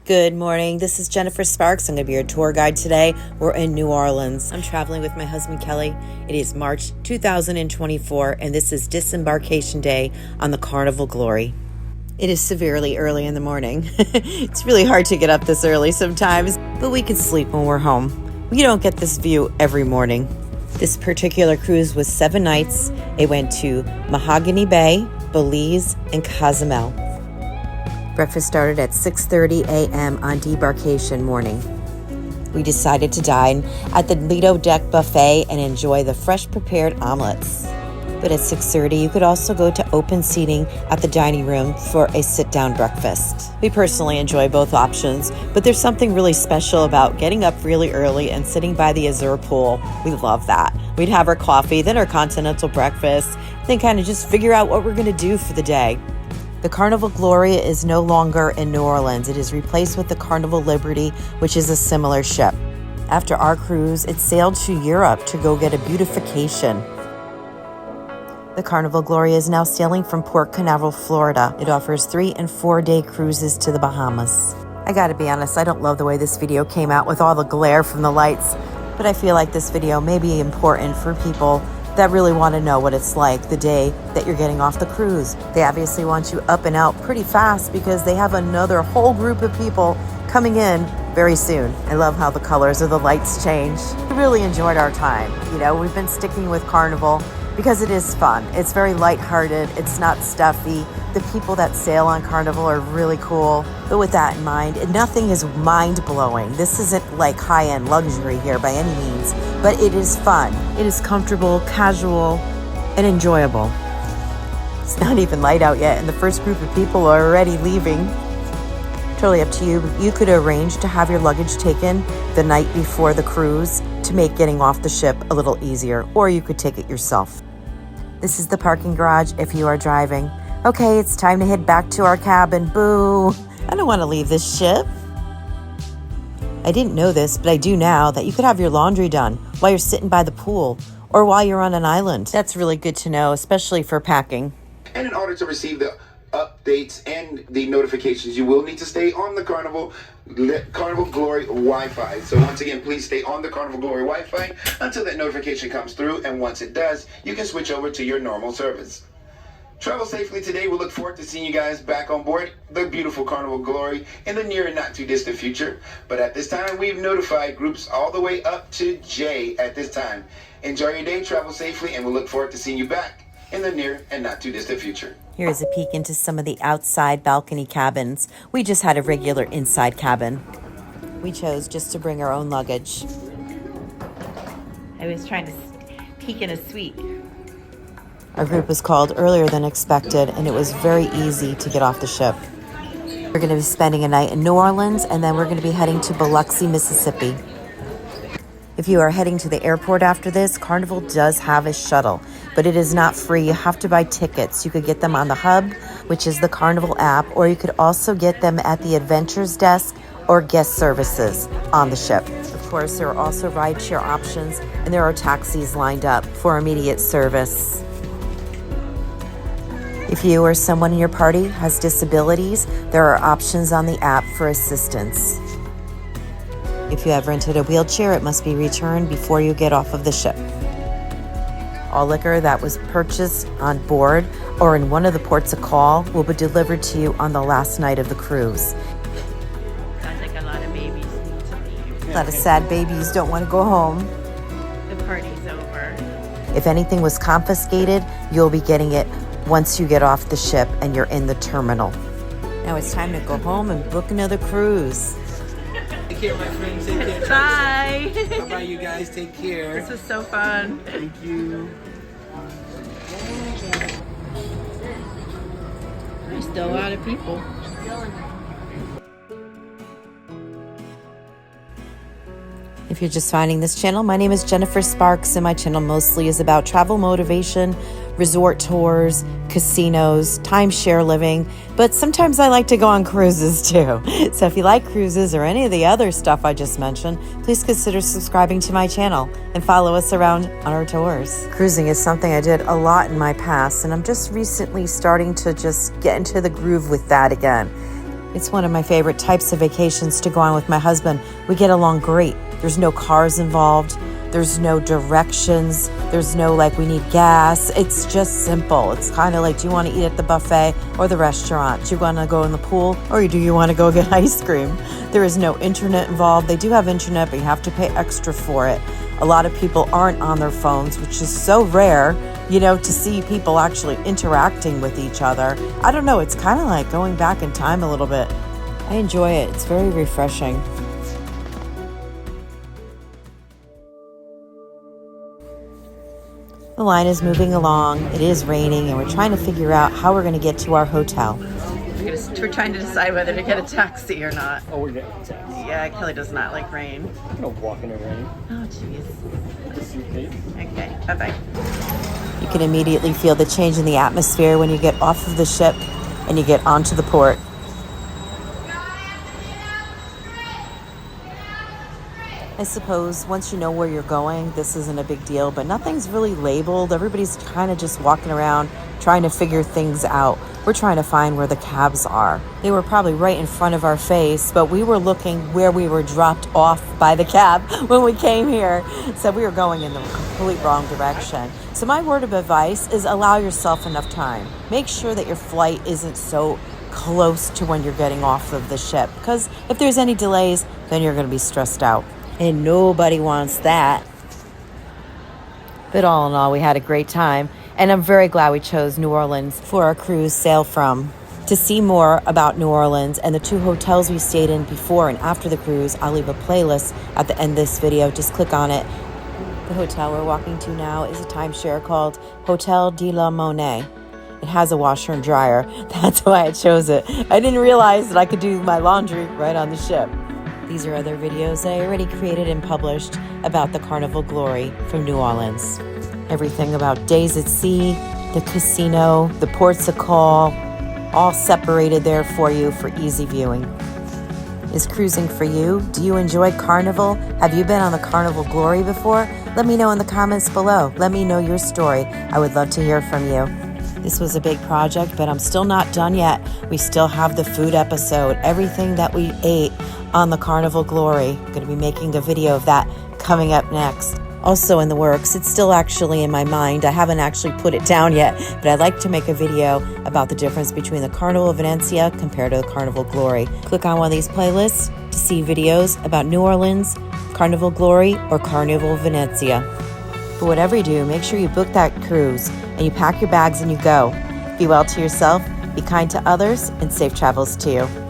Good morning. This is Jennifer Sparks. I'm going to be your tour guide today. We're in New Orleans. I'm traveling with my husband, Kelly. It is March 2024, and this is Disembarkation Day on the Carnival Glory. It is severely early in the morning. It's really hard to get up this early sometimes, but we can sleep when we're home. We don't get this view every morning. This particular cruise was 7 nights. It went to Mahogany Bay, Belize, and Cozumel. Breakfast started at 6:30 a.m. on debarkation morning. We decided to dine at the Lido deck buffet and enjoy the fresh prepared omelets. But at 6:30, you could also go to open seating at the dining room for a sit-down breakfast. We personally enjoy both options, but there's something really special about getting up really early and sitting by the Azure pool. We love that. We'd have our coffee, then our continental breakfast, then kind of just figure out what we're going to do for the day. The Carnival Glory is no longer in New Orleans. It is replaced with the Carnival Liberty, which is a similar ship. After our cruise, it sailed to Europe to go get a beautification. The Carnival Glory is now sailing from Port Canaveral, Florida. It offers 3- and 4-day cruises to the Bahamas. I gotta be honest, I don't love the way this video came out with all the glare from the lights, but I feel like this video may be important for people that really want to know what it's like the day that you're getting off the cruise. They obviously want you up and out pretty fast because they have another whole group of people coming in very soon. I love how the colors of the lights change. We really enjoyed our time. We've been sticking with Carnival because it is fun. It's very lighthearted. It's not stuffy. The people that sail on Carnival are really cool. But with that in mind, nothing is mind-blowing. This isn't like high-end luxury here by any means, but it is fun. It is comfortable, casual, and enjoyable. It's not even light out yet, and the first group of people are already leaving. Totally up to you. You could arrange to have your luggage taken the night before the cruise to make getting off the ship a little easier, or you could take it yourself. This is the parking garage if you are driving. Okay, it's time to head back to our cabin. Boo! I don't want to leave this ship. I didn't know this, but I do now, that you could have your laundry done while you're sitting by the pool or while you're on an island. That's really good to know, especially for packing. And in order to receive the updates and the notifications, you will need to stay on the Carnival Glory Wi-Fi. So once again, please stay on the Carnival Glory Wi-Fi until that notification comes through, and once it does, you can switch over to your normal service. Travel safely today. We look forward to seeing you guys back on board the beautiful Carnival Glory in the near and not too distant future. But at this time, we've notified groups all the way up to J at this time. Enjoy your day, travel safely, and we look forward to seeing you back in the near and not too distant future. Here's a peek into some of the outside balcony cabins. We just had a regular inside cabin. We chose just to bring our own luggage. I was trying to peek in a suite. Our group was called earlier than expected, and it was very easy to get off the ship. We're going to be spending a night in New Orleans, and then we're going to be heading to Biloxi, Mississippi. If you are heading to the airport after this, Carnival does have a shuttle, but it is not free. You have to buy tickets. You could get them on the Hub, which is the Carnival app, or you could also get them at the Adventures Desk or guest services on the ship. Of course, there are also rideshare options, and there are taxis lined up for immediate service. If you or someone in your party has disabilities, there are options on the app for assistance. If you have rented a wheelchair, it must be returned before you get off of the ship. All liquor that was purchased on board or in one of the ports of call will be delivered to you on the last night of the cruise. Sounds like a lot of babies need to leave. A lot of sad babies don't want to go home. The party's over. If anything was confiscated, you'll be getting it once you get off the ship and you're in the terminal. Now it's time to go home and book another cruise. Take care, my friends. Take care. Bye. Bye-bye, you guys. Take care. This was so fun. Thank you. There's still a lot of people. If you're just finding this channel, my name is Jennifer Sparks, and my channel mostly is about travel motivation, resort tours, casinos, timeshare living, but sometimes I like to go on cruises too. So if you like cruises or any of the other stuff I just mentioned, please consider subscribing to my channel and follow us around on our tours. Cruising is something I did a lot in my past, and I'm just recently starting to just get into the groove with that again. It's one of my favorite types of vacations to go on with my husband. We get along great. There's no cars involved. There's no directions. There's no like we need gas. It's just simple. It's kind of like, do you want to eat at the buffet or the restaurant? Do you want to go in the pool or do you want to go get ice cream? There is no internet involved. They do have internet, but you have to pay extra for it. A lot of people aren't on their phones, which is so rare, you know, to see people actually interacting with each other. I don't know. It's kind of like going back in time a little bit. I enjoy it. It's very refreshing. The line is moving along. It is raining, and we're trying to figure out how we're going to get to our hotel. We're trying to decide whether to get a taxi or not. Oh, we're getting a taxi. Yeah, Kelly does not like rain. I'm gonna walk in the rain. Oh, jeez. A suitcase. Okay, bye-bye. You can immediately feel the change in the atmosphere when you get off of the ship and you get onto the port. I suppose once you know where you're going, this isn't a big deal, but nothing's really labeled. Everybody's kind of just walking around trying to figure things out. We're trying to find where the cabs are. They were probably right in front of our face, but we were looking where we were dropped off by the cab when we came here. So we were going in the complete wrong direction. So my word of advice is allow yourself enough time. Make sure that your flight isn't so close to when you're getting off of the ship, because if there's any delays, then you're going to be stressed out. And nobody wants that. But all in all, we had a great time. And I'm very glad we chose New Orleans for our cruise sail from. To see more about New Orleans and the 2 hotels we stayed in before and after the cruise, I'll leave a playlist at the end of this video. Just click on it. The hotel we're walking to now is a timeshare called Hotel de la Monnaie. It has a washer and dryer. That's why I chose it. I didn't realize that I could do my laundry right on the ship. These are other videos that I already created and published about the Carnival Glory from New Orleans. Everything about days at sea, the casino, the ports of call, all separated there for you for easy viewing. Is cruising for you? Do you enjoy Carnival? Have you been on the Carnival Glory before? Let me know in the comments below. Let me know your story. I would love to hear from you. This was a big project, but I'm still not done yet. We still have the food episode, everything that we ate on the Carnival Glory. I'm going to be making a video of that coming up next. Also in the works, it's still actually in my mind. I haven't actually put it down yet, but I'd like to make a video about the difference between the Carnival of Venezia compared to the Carnival Glory. Click on one of these playlists to see videos about New Orleans, Carnival Glory, or Carnival Venezia. But whatever you do, make sure you book that cruise and you pack your bags and you go. Be well to yourself, be kind to others, and safe travels to you.